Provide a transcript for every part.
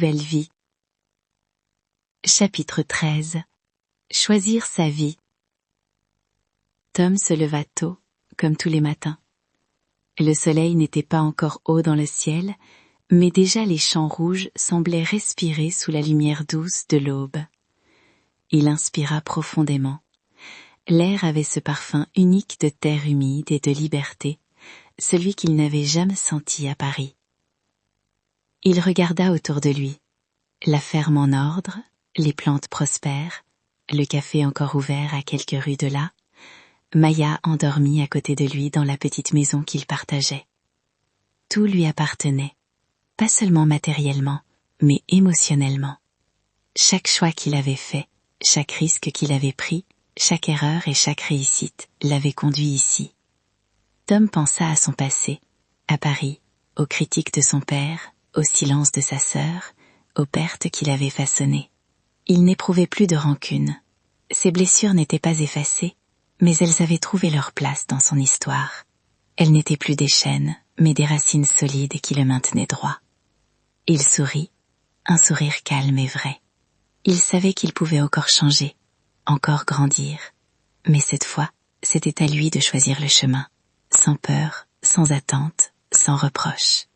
Nouvelle vie. Chapitre 13. Choisir sa vie. Tom se leva tôt, comme tous les matins. Le soleil n'était pas encore haut dans le ciel, mais déjà les champs rouges semblaient respirer sous la lumière douce de l'aube. Il inspira profondément. L'air avait ce parfum unique de terre humide et de liberté, celui qu'il n'avait jamais senti à Paris. Il regarda autour de lui. La ferme en ordre, les plantes prospères, le café encore ouvert à quelques rues de là, Maya endormie à côté de lui dans la petite maison qu'il partageait. Tout lui appartenait, pas seulement matériellement, mais émotionnellement. Chaque choix qu'il avait fait, chaque risque qu'il avait pris, chaque erreur et chaque réussite l'avaient conduit ici. Tom pensa à son passé, à Paris, aux critiques de son père, au silence de sa sœur, aux pertes qu'il avait façonnées. Il n'éprouvait plus de rancune. Ses blessures n'étaient pas effacées, mais elles avaient trouvé leur place dans son histoire. Elles n'étaient plus des chaînes, mais des racines solides qui le maintenaient droit. Il sourit, un sourire calme et vrai. Il savait qu'il pouvait encore changer, encore grandir. Mais cette fois, c'était à lui de choisir le chemin, sans peur, sans attente, sans reproche.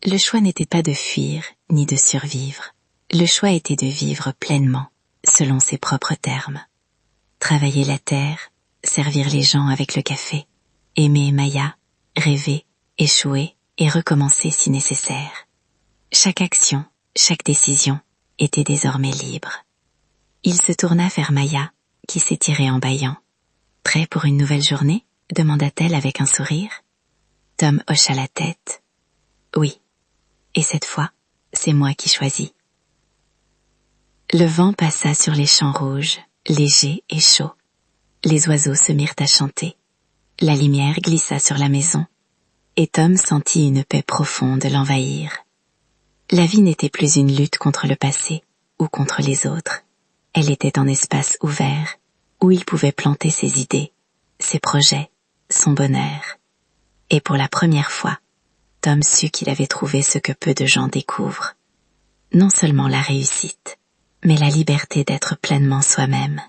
Le choix n'était pas de fuir, ni de survivre. Le choix était de vivre pleinement, selon ses propres termes. Travailler la terre, servir les gens avec le café, aimer Maya, rêver, échouer et recommencer si nécessaire. Chaque action, chaque décision était désormais libre. Il se tourna vers Maya, qui s'étirait en bâillant. « Prêt pour une nouvelle journée ?» demanda-t-elle avec un sourire. Tom hocha la tête. « Oui. Et cette fois, c'est moi qui choisis. » Le vent passa sur les champs rouges, léger et chaud. Les oiseaux se mirent à chanter. La lumière glissa sur la maison, et Tom sentit une paix profonde l'envahir. La vie n'était plus une lutte contre le passé ou contre les autres. Elle était un espace ouvert, où il pouvait planter ses idées, ses projets, son bonheur. Et pour la première fois, Tom sut qu'il avait trouvé ce que peu de gens découvrent. Non seulement la réussite, mais la liberté d'être pleinement soi-même.